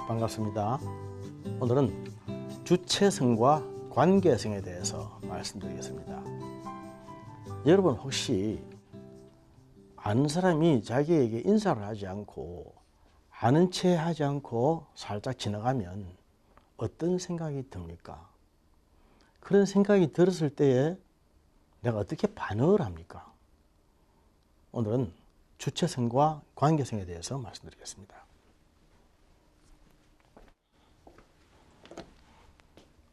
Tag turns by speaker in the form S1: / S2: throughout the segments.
S1: 반갑습니다. 오늘은 주체성과 관계성에 대해서 말씀드리겠습니다. 여러분 혹시 아는 사람이 자기에게 인사를 하지 않고 아는 체 하지 않고 살짝 지나가면 어떤 생각이 듭니까? 그런 생각이 들었을 때에 내가 어떻게 반응을 합니까? 오늘은 주체성과 관계성에 대해서 말씀드리겠습니다.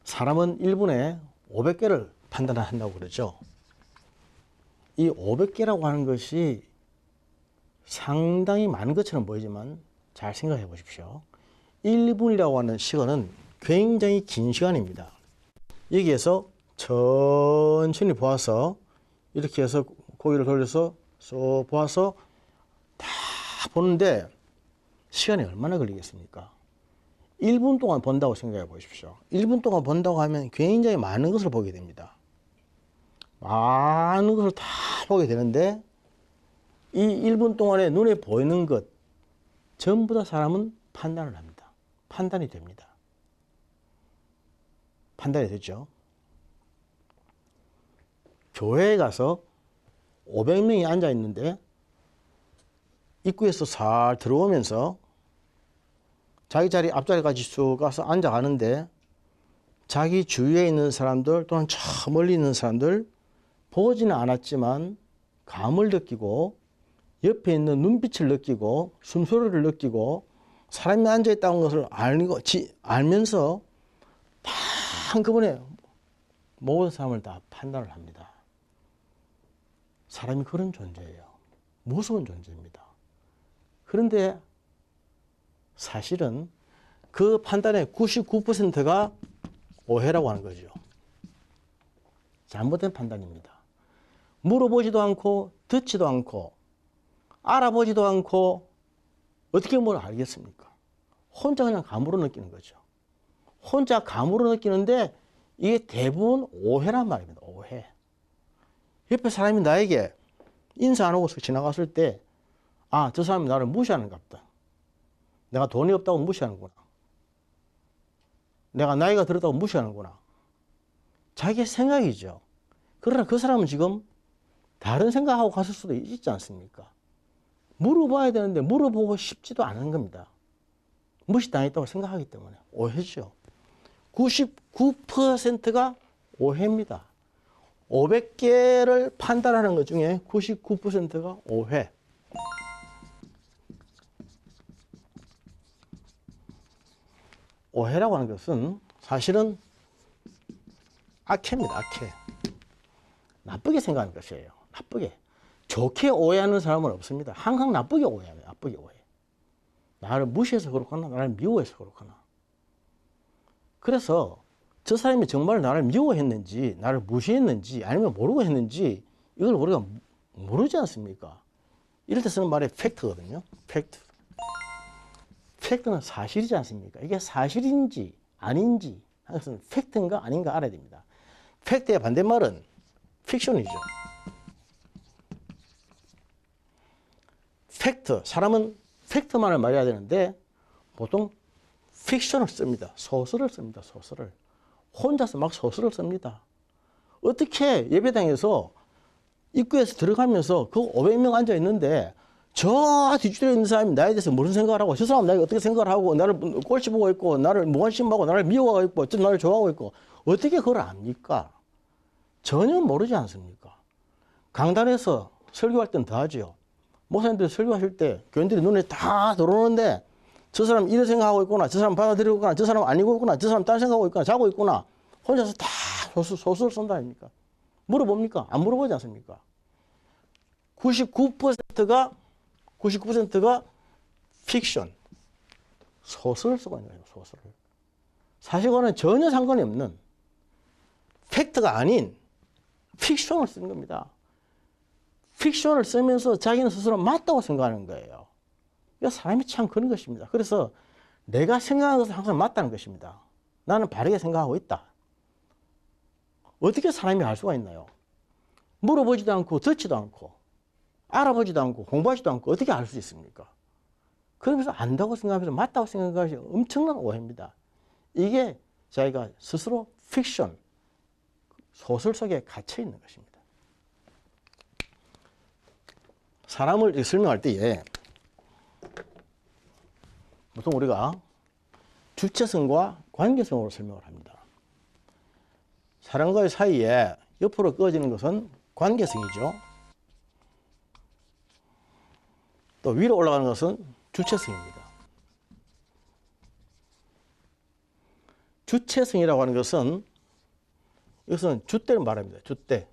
S1: 사람은 1분에 500개를 판단한다고 그러죠. 이 500개라고 하는 것이 상당히 많은 것처럼 보이지만 잘 생각해 보십시오. 1분이라고 하는 시간은 굉장히 긴 시간입니다. 여기에서 천천히 보아서 이렇게 해서 고개를 돌려서 쏙 보아서 다 보는데 시간이 얼마나 걸리겠습니까? 1분 동안 본다고 생각해 보십시오. 1분 동안 본다고 하면 굉장히 많은 것을 보게 됩니다. 많은 것을 다 보게 되는데 이 1분 동안에 눈에 보이는 것 전부 다 사람은 판단을 합니다. 판단이 됩니다. 판단이 되죠. 교회에 가서 500명이 앉아 있는데 입구에서 살 들어오면서 자기 자리 앞자리까지 쭉 가서 앉아가는데 자기 주위에 있는 사람들 또는 저 멀리 있는 사람들 보지는 않았지만 감을 느끼고 옆에 있는 눈빛을 느끼고 숨소리를 느끼고 사람이 앉아있다는 것을 알면서 다 한꺼번에 모든 사람을 다 판단을 합니다. 사람이 그런 존재예요. 무서운 존재입니다. 그런데 사실은 그 판단의 99%가 오해라고 하는 거죠. 잘못된 판단입니다. 물어보지도 않고 듣지도 않고 알아보지도 않고 어떻게 뭘 알겠습니까? 혼자 그냥 감으로 느끼는 거죠. 혼자 감으로 느끼는데 이게 대부분 오해란 말입니다. 오해. 옆에 사람이 나에게 인사 안 하고 지나갔을 때 아, 저 사람이 나를 무시하는가 보다. 내가 돈이 없다고 무시하는구나. 내가 나이가 들었다고 무시하는구나. 자기의 생각이죠. 그러나 그 사람은 지금 다른 생각하고 갔을 수도 있지 않습니까? 물어봐야 되는데 물어보고 싶지도 않은 겁니다. 무시당했다고 생각하기 때문에 오해죠. 99%가 오해입니다. 500개를 판단하는 것 중에 99%가 오해. 오해라고 하는 것은 사실은 악해입니다. 악해. 나쁘게 생각하는 것이에요. 나쁘게. 좋게 오해하는 사람은 없습니다. 항상 나쁘게 오해합니다. 나쁘게 오해. 나를 무시해서 그렇거나 나를 미워해서 그렇거나. 그래서 저 사람이 정말 나를 미워했는지 나를 무시했는지 아니면 모르고 했는지 이걸 우리가 모르지 않습니까? 이럴 때 쓰는 말이 팩트거든요. 팩트. 팩트는 사실이지 않습니까? 이게 사실인지 아닌지 하는 것은 팩트인가 아닌가 알아야 됩니다. 팩트의 반대말은 픽션이죠. 팩트, 사람은 팩트만을 말해야 되는데 보통 픽션을 씁니다. 소설을 씁니다. 소설을. 혼자서 막 소설을 씁니다. 어떻게 예배당에서 입구에서 들어가면서 그 500명 앉아 있는데 저 뒷줄에 있는 사람이 나에 대해서 무슨 생각을 하고 저 사람 나에게 어떻게 생각을 하고 나를 꼴찌 보고 있고 나를 무관심하고 나를 미워하고 있고 저 나를 좋아하고 있고 어떻게 그걸 압니까? 전혀 모르지 않습니까? 강단에서 설교할 때는 더 하죠. 목사님들이 설교하실 때 교인들이 눈에 다 들어오는데 저 사람 이런 생각하고 있구나, 저 사람 받아들이고 있구나, 저 사람 아니고 있구나, 저 사람 딴 생각하고 있구나, 자고 있구나. 혼자서 다 소설을 쓴다 아닙니까? 물어봅니까? 안 물어보지 않습니까? 99%가 픽션, 소설을 쓰고 있는 거예요. 소설을. 사실과는 전혀 상관이 없는 팩트가 아닌 픽션을 쓰는 겁니다. 픽션을 쓰면서 자기는 스스로 맞다고 생각하는 거예요. 사람이 참 그런 것입니다. 그래서 내가 생각하는 것은 항상 맞다는 것입니다. 나는 바르게 생각하고 있다. 어떻게 사람이 알 수가 있나요? 물어보지도 않고 듣지도 않고 알아보지도 않고 공부하지도 않고 어떻게 알 수 있습니까? 그러면서 안다고 생각하면서 맞다고 생각하는 것이 엄청난 오해입니다. 이게 자기가 스스로 픽션, 소설 속에 갇혀 있는 것입니다. 사람을 설명할 때에 보통 우리가 주체성과 관계성으로 설명을 합니다. 사람과의 사이에 옆으로 꺼지는 것은 관계성이죠. 또 위로 올라가는 것은 주체성입니다. 주체성이라고 하는 것은 이것은 줏대를 말합니다. 줏대.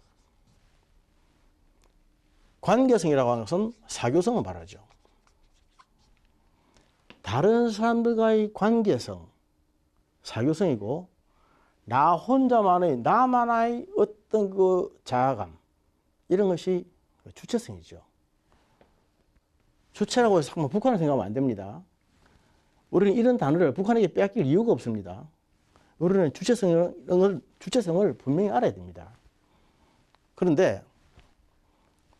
S1: 관계성이라고 하는 것은 사교성을 말하죠. 다른 사람들과의 관계성, 사교성이고 나 혼자만의 나만의 어떤 그 자아감 이런 것이 주체성이죠. 주체라고 해서 한번 북한을 생각하면 안 됩니다. 우리는 이런 단어를 북한에게 빼앗길 이유가 없습니다. 우리는 주체성을 분명히 알아야 됩니다. 그런데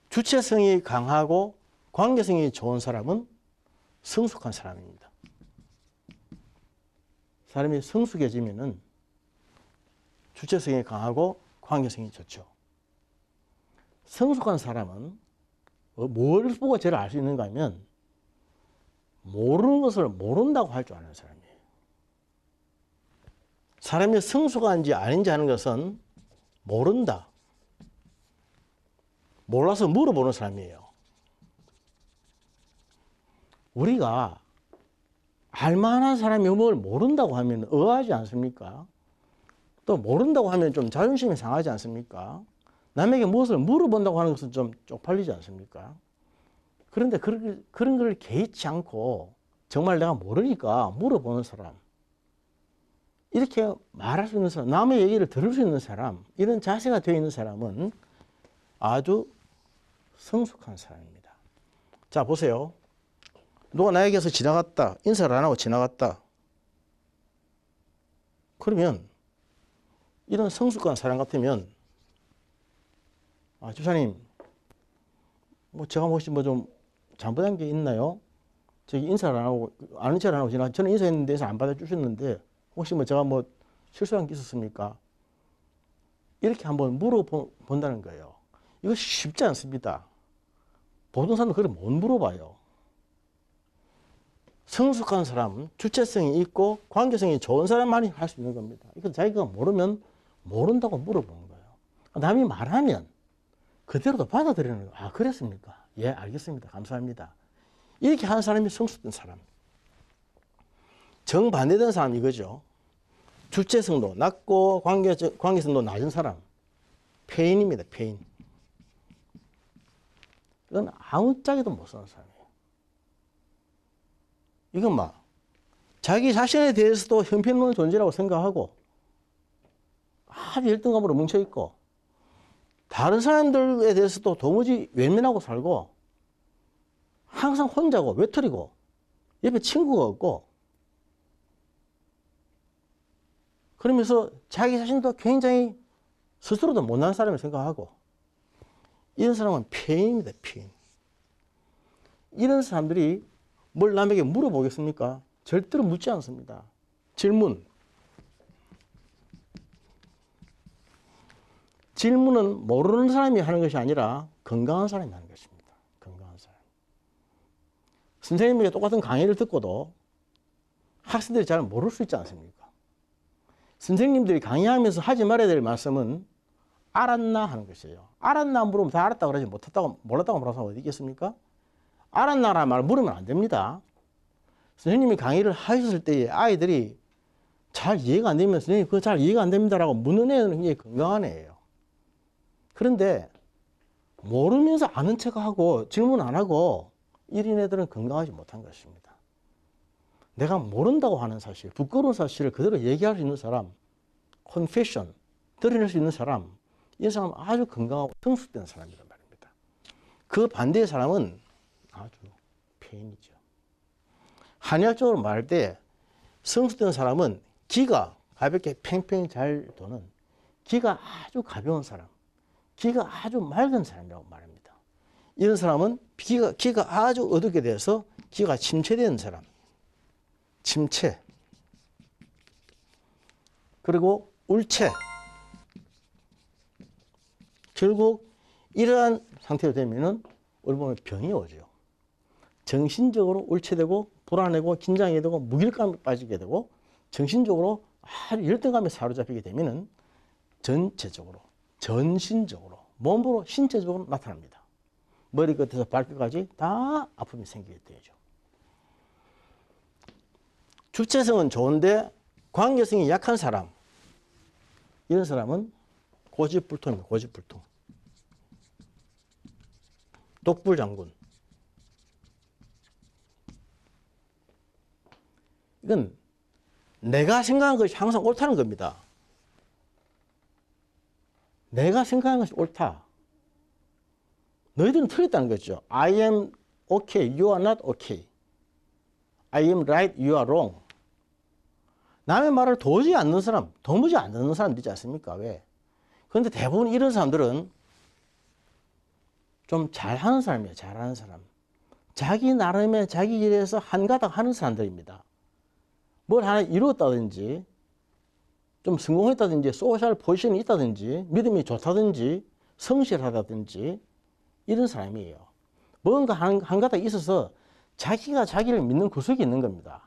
S1: 주체성이 강하고 관계성이 좋은 사람은 성숙한 사람입니다. 사람이 성숙해지면은 주체성이 강하고 관계성이 좋죠. 성숙한 사람은 뭘 보고 제일 알 수 있는가 하면 모르는 것을 모른다고 할 줄 아는 사람이에요. 사람이 성숙한지 아닌지 하는 것은 모른다. 몰라서 물어보는 사람이에요. 우리가 알만한 사람이 뭘 모른다고 하면 의아하지 않습니까? 또 모른다고 하면 좀 자존심이 상하지 않습니까? 남에게 무엇을 물어본다고 하는 것은 좀 쪽팔리지 않습니까? 그런데 그런 걸 개의치 않고 정말 내가 모르니까 물어보는 사람, 이렇게 말할 수 있는 사람, 남의 얘기를 들을 수 있는 사람, 이런 자세가 되어 있는 사람은 아주 성숙한 사람입니다. 자, 보세요. 누가 나에게서 지나갔다. 인사를 안 하고 지나갔다. 그러면 이런 성숙한 사람 같으면 주사님, 제가 혹시 좀 잘못한 게 있나요? 저기 인사를 안 하고 아는 척을 안 하고 저는 인사했는데 해서 안 받아주셨는데 혹시 제가 실수한 게 있었습니까? 이렇게 한번 물어본다는 거예요. 이거 쉽지 않습니다. 보통 사람은 그걸 못 물어봐요. 성숙한 사람, 주체성이 있고 관계성이 좋은 사람만이 할 수 있는 겁니다. 이거 자기가 모르면 모른다고 물어보는 거예요. 남이 말하면 그대로도 받아들이는 거예요. 그랬습니까? 예, 알겠습니다. 감사합니다. 이렇게 하는 사람이 성숙된 사람. 정반대된 사람 이거죠. 주체성도 낮고 관계성도 낮은 사람. 폐인입니다. 폐인. 이건 아무짝에도 못 사는 사람이에요. 이건 자기 자신에 대해서도 형편없는 존재라고 생각하고 아주 열등감으로 뭉쳐있고 다른 사람들에 대해서도 도무지 외면하고 살고 항상 혼자고 외톨이고 옆에 친구가 없고 그러면서 자기 자신도 굉장히 스스로도 못난 사람을 생각하고 이런 사람은 폐인입니다. 폐인. 이런 사람들이 뭘 남에게 물어보겠습니까? 절대로 묻지 않습니다. 질문은 모르는 사람이 하는 것이 아니라 건강한 사람이 하는 것입니다. 건강한 사람. 선생님에게 똑같은 강의를 듣고도 학생들이 잘 모를 수 있지 않습니까? 선생님들이 강의하면서 하지 말아야 될 말씀은 알았나 하는 것이에요. 알았나 물으면 다 알았다고 그러지 몰랐다고 말하는 사람 어디 있겠습니까? 알았나라는 말 물으면 안 됩니다. 선생님이 강의를 하셨을 때에 아이들이 잘 이해가 안 되면 선생님 그거 잘 이해가 안 됩니다라고 묻는 애는 굉장히 건강한 애예요. 그런데 모르면서 아는 척하고 질문 안 하고 이런 애들은 건강하지 못한 것입니다. 내가 모른다고 하는 사실, 부끄러운 사실을 그대로 얘기할 수 있는 사람, confession, 드러낼 수 있는 사람, 이 사람은 아주 건강하고 성숙된 사람이란 말입니다. 그 반대의 사람은 아주 폐인이죠. 한의학적으로 말할 때 성숙된 사람은 기가 가볍게 팽팽히 잘 도는 기가 아주 가벼운 사람, 기가 아주 맑은 사람이라고 말합니다. 이런 사람은 기가 아주 어둡게 돼서 기가 침체되는 사람, 침체, 그리고 울체. 결국 이러한 상태가 되면은 우리 몸에 병이 오죠. 정신적으로 울체되고 불안하고 긴장이 되고 무기력감에 빠지게 되고 정신적으로 아주 열등감에 사로잡히게 되면은 전체적으로, 전신적으로, 몸으로, 신체적으로 나타납니다. 머리끝에서 발끝까지 다 아픔이 생기게 되죠. 주체성은 좋은데 관계성이 약한 사람, 이런 사람은 고집불통입니다. 고집불통. 독불장군. 이건 내가 생각한 것이 항상 옳다는 겁니다. 내가 생각한 것이 옳다. 너희들은 틀렸다는 거죠. I am okay, you are not okay. I am right, you are wrong. 남의 말을 도저히 안 듣는 사람, 도무지 안 듣는 사람들 있지 않습니까? 왜? 그런데 대부분 이런 사람들은 좀 잘하는 사람이에요. 잘하는 사람. 자기 나름의 자기 일에서 한가닥 하는 사람들입니다. 뭘 하나 이루었다든지 좀 성공했다든지 소셜 포지션이 있다든지 믿음이 좋다든지 성실하다든지 이런 사람이에요. 뭔가 한가닥 있어서 자기가 자기를 믿는 구석이 있는 겁니다.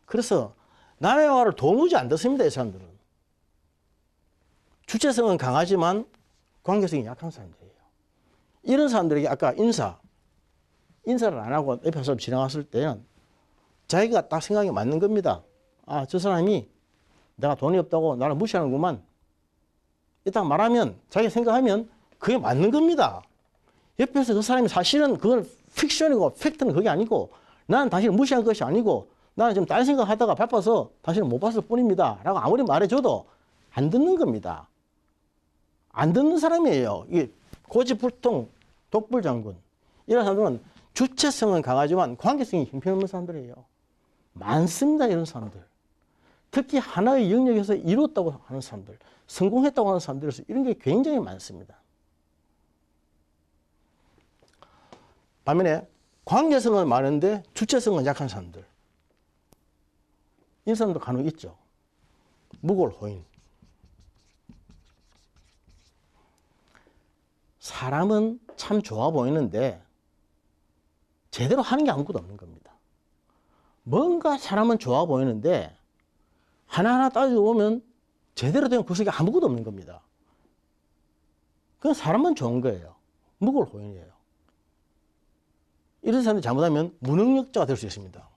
S1: 그래서 남의 말을 도무지 안 듣습니다. 이 사람들은. 주체성은 강하지만 관계성이 약한 사람들이에요. 이런 사람들에게 아까 인사를 안 하고 옆에서 지나갔을 때는 자기가 딱 생각이 맞는 겁니다. 아, 저 사람이 내가 돈이 없다고 나를 무시하는구만. 이딱 말하면 자기가 생각하면 그게 맞는 겁니다. 옆에서 그 사람이 사실은 그건 픽션이고 팩트는 그게 아니고 나는 당신을 무시한 것이 아니고 나는 지금 다른 생각하다가 바빠서 당신을 못 봤을 뿐입니다. 라고 아무리 말해줘도 안 듣는 겁니다. 안 듣는 사람이에요. 이게 고집불통, 독불장군. 이런 사람들은 주체성은 강하지만 관계성이 형편없는 사람들이에요. 많습니다. 이런 사람들. 특히 하나의 영역에서 이뤘다고 하는 사람들, 성공했다고 하는 사람들에서 이런 게 굉장히 많습니다. 반면에 관계성은 많은데 주체성은 약한 사람들. 이런 사람도 간혹 있죠. 무골호인. 사람은 참 좋아 보이는데 제대로 하는 게 아무것도 없는 겁니다. 뭔가 사람은 좋아 보이는데 하나하나 따지고 보면 제대로 된 구석이 아무것도 없는 겁니다. 그건 사람만 좋은 거예요. 무골호인이에요. 이런 사람이 잘못하면 무능력자가 될 수 있습니다.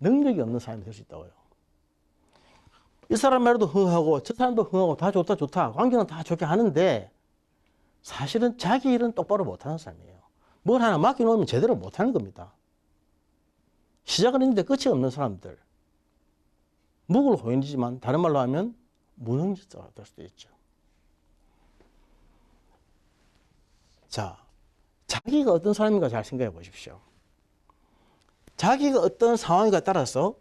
S1: 능력이 없는 사람이 될 수 있다고요. 이 사람 말도 흥하고 저 사람도 흥하고 다 좋다 좋다 관계는 다 좋게 하는데 사실은 자기 일은 똑바로 못하는 사람이에요. 뭘 하나 맡겨놓으면 제대로 못하는 겁니다. 시작은 했는데 끝이 없는 사람들. 무골호인이지만 다른 말로 하면 무능력자가 될 수도 있죠. 자, 자기가 어떤 사람인가 잘 생각해 보십시오. 자기가 어떤 상황인가에 따라서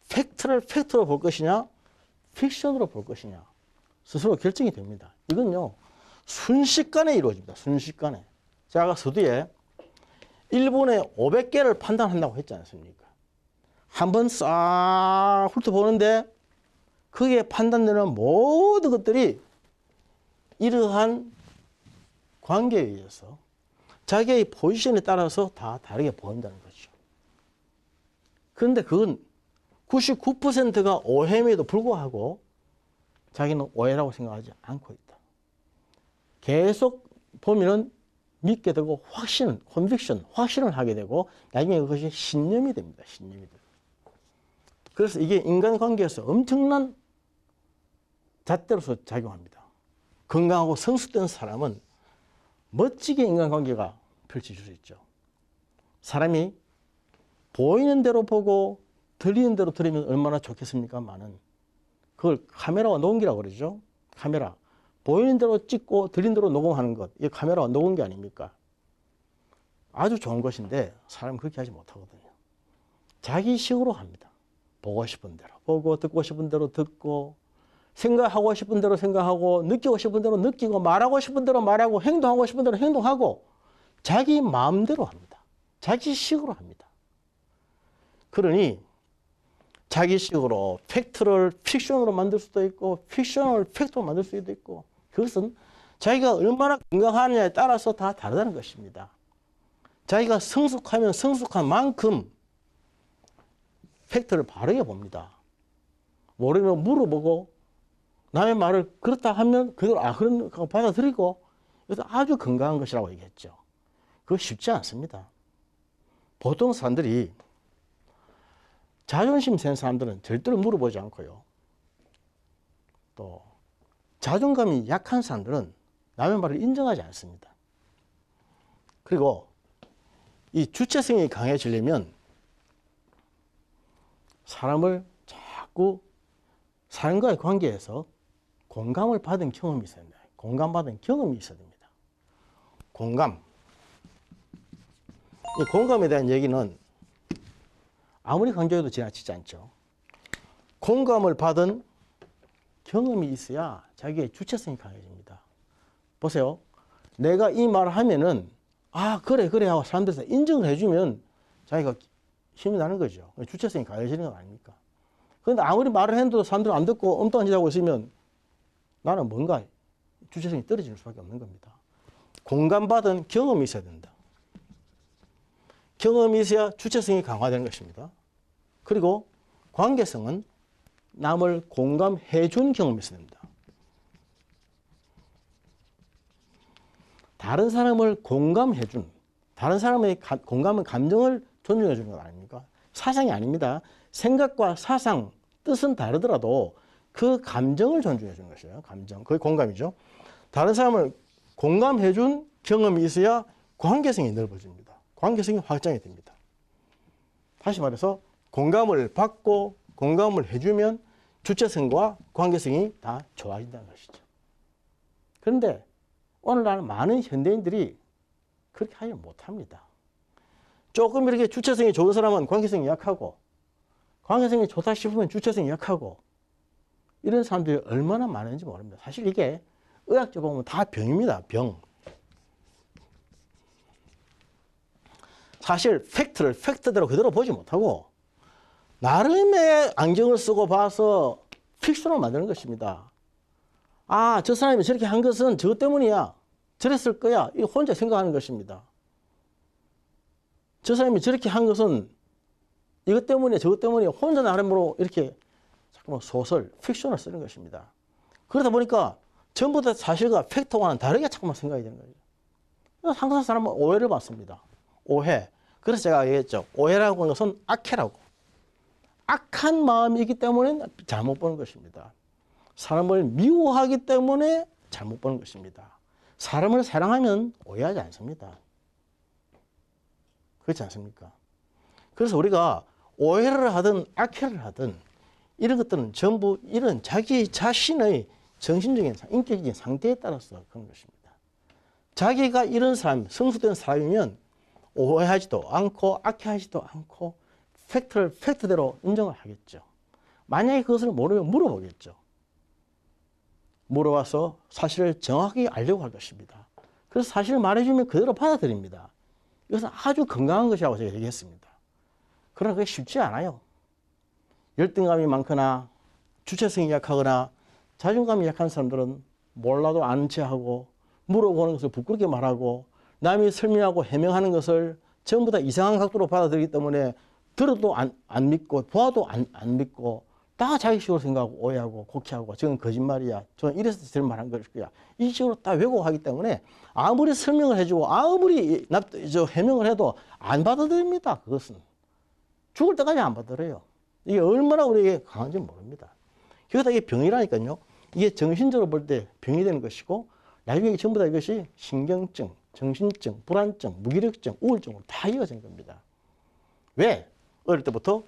S1: 팩트를 팩트로 볼 것이냐 픽션으로 볼 것이냐 스스로 결정이 됩니다. 이건요 순식간에 이루어집니다. 순식간에. 제가 서두에 1분에 500개를 판단한다고 했지 않습니까? 한번 싹 훑어보는데 거기에 판단되는 모든 것들이 이러한 관계에 의해서 자기의 포지션에 따라서 다 다르게 보인다는 거죠. 그런데 그건 99%가 오해임에도 불구하고 자기는 오해라고 생각하지 않고 있다. 계속 보면은 믿게 되고 확신을 하게 되고 나중에 그것이 신념이 됩니다. 신념이 됩니다. 그래서 이게 인간관계에서 엄청난 잣대로서 작용합니다. 건강하고 성숙된 사람은 멋지게 인간관계가 펼쳐질 수 있죠. 사람이 보이는 대로 보고 들리는 대로 들으면 얼마나 좋겠습니까만은 그걸 카메라와 녹음기라고 그러죠. 카메라. 보이는 대로 찍고 들리는 대로 녹음하는 것. 이게 카메라와 녹음기 아닙니까? 아주 좋은 것인데 사람은 그렇게 하지 못하거든요. 자기 식으로 합니다. 보고 싶은 대로 보고 듣고 싶은 대로 듣고 생각하고 싶은 대로 생각하고 느끼고 싶은 대로 느끼고 말하고 싶은 대로 말하고 행동하고 싶은 대로 행동하고 자기 마음대로 합니다. 자기 식으로 합니다. 그러니 자기식으로 팩트를 픽션으로 만들 수도 있고 픽션을 팩트로 만들 수도 있고 그것은 자기가 얼마나 건강하느냐에 따라서 다 다르다는 것입니다. 자기가 성숙하면 성숙한 만큼 팩트를 바르게 봅니다. 모르면 물어보고 남의 말을 그렇다 하면 그걸 그런 거 받아들이고 그래서 아주 건강한 것이라고 얘기했죠. 그거 쉽지 않습니다. 보통 사람들이 자존심 센 사람들은 절대로 물어보지 않고요. 또 자존감이 약한 사람들은 남의 말을 인정하지 않습니다. 그리고 이 주체성이 강해지려면 사람을 자꾸 사람과의 관계에서 공감을 받은 경험이 있어야 됩니다. 공감받은 경험이 있어야 됩니다. 공감. 이 공감에 대한 얘기는 아무리 강조해도 지나치지 않죠. 공감을 받은 경험이 있어야 자기의 주체성이 강해집니다. 보세요. 내가 이 말을 하면은 그래 하고 사람들이 인정을 해주면 자기가 힘이 나는 거죠. 주체성이 강해지는 건 아닙니까? 그런데 아무리 말을 해도 사람들은 안 듣고 엉뚱한 짓 하고 있으면 나는 뭔가 주체성이 떨어질 수밖에 없는 겁니다. 공감받은 경험이 있어야 된다. 경험이 있어야 주체성이 강화되는 것입니다. 그리고 관계성은 남을 공감해 준 경험이 있어야 됩니다. 다른 사람을 공감해 준, 다른 사람의 공감은 감정을 존중해 주는 것 아닙니까? 사상이 아닙니다. 생각과 사상, 뜻은 다르더라도 그 감정을 존중해 주는 것이에요. 감정, 그게 공감이죠. 다른 사람을 공감해 준 경험이 있어야 관계성이 넓어집니다. 관계성이 확장이 됩니다. 다시 말해서 공감을 받고 공감을 해주면 주체성과 관계성이 다 좋아진다는 것이죠. 그런데 오늘날 많은 현대인들이 그렇게 하지 못합니다. 조금 이렇게 주체성이 좋은 사람은 관계성이 약하고 관계성이 좋다 싶으면 주체성이 약하고 이런 사람들이 얼마나 많은지 모릅니다. 사실 이게 의학적으로 보면 다 병입니다. 병. 사실 팩트를 팩트대로 그대로 보지 못하고 나름의 안경을 쓰고 봐서 픽션을 만드는 것입니다. 저 사람이 저렇게 한 것은 저것 때문이야. 저랬을 거야. 이거 혼자 생각하는 것입니다. 저 사람이 저렇게 한 것은 이것 때문에 저것 때문에 혼자 나름으로 이렇게 자꾸만 소설, 픽션을 쓰는 것입니다. 그러다 보니까 전부 다 사실과 팩트와는 다르게 자꾸만 생각이 되는 거죠. 항상 사람은 오해를 받습니다. 오해. 그래서 제가 얘기했죠. 오해라고 하는 것은 악해라고. 악한 마음이기 때문에 잘못 보는 것입니다. 사람을 미워하기 때문에 잘못 보는 것입니다. 사람을 사랑하면 오해하지 않습니다. 그렇지 않습니까? 그래서 우리가 오해를 하든 악해를 하든 이런 것들은 전부 이런 자기 자신의 정신적인, 인격적인 상태에 따라서 그런 것입니다. 자기가 이런 사람, 성숙된 사람이면 오해하지도 않고 악해하지도 않고 팩트를 팩트대로 인정을 하겠죠. 만약에 그것을 모르면 물어보겠죠. 물어봐서 사실을 정확히 알려고 할 것입니다. 그래서 사실을 말해주면 그대로 받아들입니다. 이것은 아주 건강한 것이라고 제가 얘기했습니다. 그러나 그게 쉽지 않아요. 열등감이 많거나 주체성이 약하거나 자존감이 약한 사람들은 몰라도 아는 체하고 물어보는 것을 부끄럽게 말하고 남이 설명하고 해명하는 것을 전부 다 이상한 각도로 받아들이기 때문에 들어도 안 믿고 보아도 안 믿고 다 자기식으로 생각하고 오해하고 곡해하고 저건 거짓말이야. 저는 이래서 저런 말한 것이야. 이 식으로 다 왜곡하기 때문에 아무리 설명을 해주고 아무리 해명을 해도 안 받아들입니다. 그것은. 죽을 때까지 안 받아들여요. 이게 얼마나 우리에게 강한지 모릅니다. 그러다 이게 병이라니까요. 이게 정신적으로 볼 때 병이 되는 것이고 나중에 전부 다 이것이 신경증, 정신증, 불안증, 무기력증, 우울증으로 다 이어진 겁니다. 왜? 어릴 때부터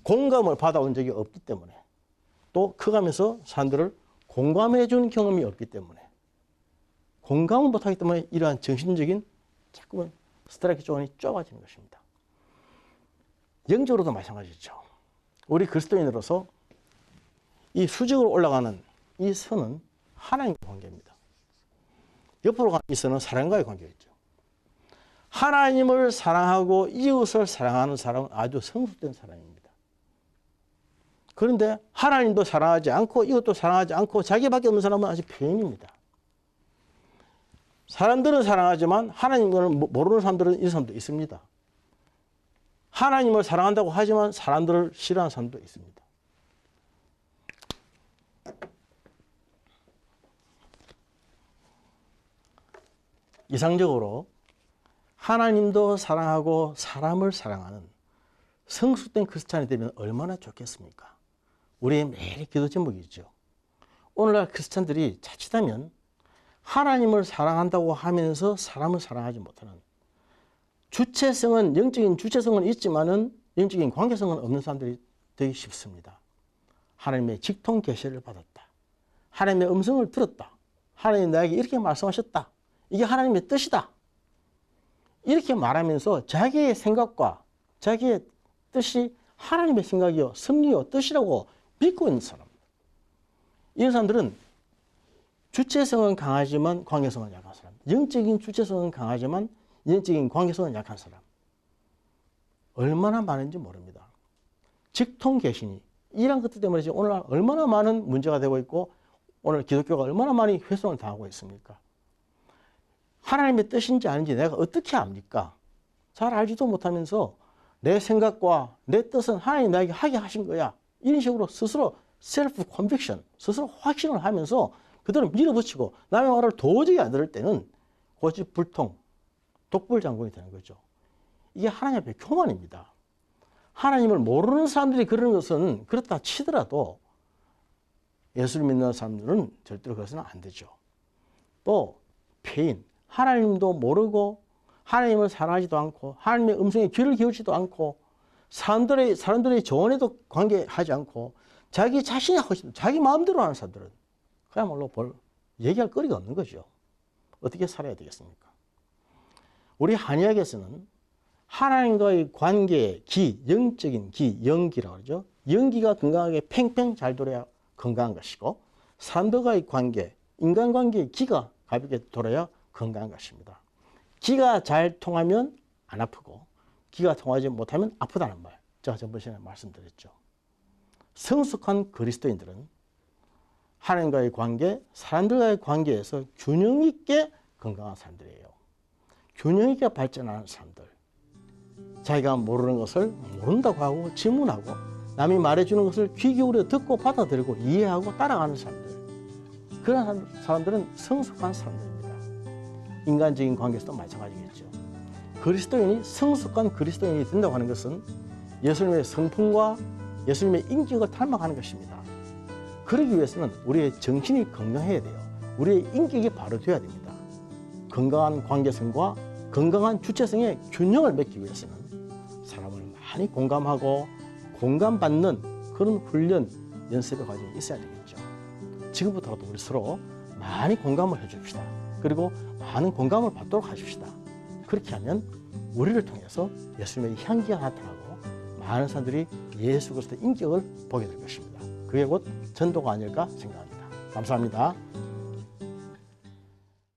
S1: 공감을 받아온 적이 없기 때문에 또 커가면서 사람들을 공감해 준 경험이 없기 때문에 공감을 못하기 때문에 이러한 정신적인 자꾸만 스트라이크 존이 좁아지는 것입니다. 영적으로도 마찬가지죠. 우리 그리스도인으로서 이 수직으로 올라가는 이 선은 하나님과의 관계입니다. 옆으로 가는 이 선은 사람과의 관계겠죠. 하나님을 사랑하고 이웃을 사랑하는 사람은 아주 성숙된 사람입니다. 그런데 하나님도 사랑하지 않고 이웃도 사랑하지 않고 자기밖에 없는 사람은 아주 폐인입니다. 사람들은 사랑하지만 하나님을 모르는 사람들은 이 사람도 있습니다. 하나님을 사랑한다고 하지만 사람들을 싫어하는 사람도 있습니다. 이상적으로 하나님도 사랑하고 사람을 사랑하는 성숙된 크리스찬이 되면 얼마나 좋겠습니까? 우리의 매일 기도 제목이죠. 오늘날 크리스찬들이 자칫하면 하나님을 사랑한다고 하면서 사람을 사랑하지 못하는, 주체성은, 영적인 주체성은 있지만은 영적인 관계성은 없는 사람들이 되기 쉽습니다. 하나님의 직통 계시를 받았다. 하나님의 음성을 들었다. 하나님이 나에게 이렇게 말씀하셨다. 이게 하나님의 뜻이다. 이렇게 말하면서 자기의 생각과 자기의 뜻이 하나님의 생각이요, 섭리요, 뜻이라고 믿고 있는 사람. 이런 사람들은 주체성은 강하지만 관계성은 약한 사람. 영적인 주체성은 강하지만 영적인 관계성은 약한 사람. 얼마나 많은지 모릅니다. 직통계신이 이런 것들 때문에 오늘날 얼마나 많은 문제가 되고 있고 오늘 기독교가 얼마나 많이 훼손을 당하고 있습니까? 하나님의 뜻인지 아닌지 내가 어떻게 압니까? 잘 알지도 못하면서 내 생각과 내 뜻은 하나님 나에게 하게 하신 거야. 이런 식으로 스스로 셀프 컨빅션, 스스로 확신을 하면서 그대로 밀어붙이고 남의 말을 도저히 안 들을 때는 고집불통, 독불장군이 되는 거죠. 이게 하나님 앞에 교만입니다. 하나님을 모르는 사람들이 그러는 것은 그렇다 치더라도 예수를 믿는 사람들은 절대로 그것은 안 되죠. 또 폐인, 하나님도 모르고 하나님을 사랑하지도 않고 하나님의 음성에 귀를 기울이지도 않고 사람들의 조언에도 관계하지 않고 자기 자신이 하고 싶은 자기 마음대로 하는 사람들은 그야말로 얘기할 거리가 없는 거죠. 어떻게 살아야 되겠습니까? 우리 한의학에서는 하나님과의 관계의 기, 영적인 기, 영기라고 그러죠. 영기가 건강하게 팽팽 잘 돌아야 건강한 것이고 사람들과의 관계, 인간관계의 기가 가볍게 돌아야 건강한 것입니다. 기가 잘 통하면 안 아프고 기가 통하지 못하면 아프다는 말. 제가 전번 시간에 말씀드렸죠. 성숙한 그리스도인들은 하나님과의 관계, 사람들과의 관계에서 균형 있게 건강한 사람들이에요. 균형 있게 발전하는 사람들. 자기가 모르는 것을 모른다고 하고 질문하고 남이 말해주는 것을 귀 기울여 듣고 받아들이고 이해하고 따라가는 사람들. 그런 사람들은 성숙한 사람들입니다. 인간적인 관계에서도 마찬가지겠죠. 그리스도인이 성숙한 그리스도인이 된다고 하는 것은 예수님의 성품과 예수님의 인격을 닮아가는 것입니다. 그러기 위해서는 우리의 정신이 건강해야 돼요. 우리의 인격이 바로 되어야 됩니다. 건강한 관계성과 건강한 주체성의 균형을 맺기 위해서는 사람을 많이 공감하고 공감받는 그런 훈련, 연습의 과정이 있어야 되겠죠. 지금부터라도 우리 서로 많이 공감을 해줍시다. 그리고 많은 공감을 받도록 하십시다. 그렇게 하면 우리를 통해서 예수님의 향기가 나타나고 많은 사람들이 예수 그리스도의 인격을 보게 될 것입니다. 그게 곧 전도가 아닐까 생각합니다. 감사합니다.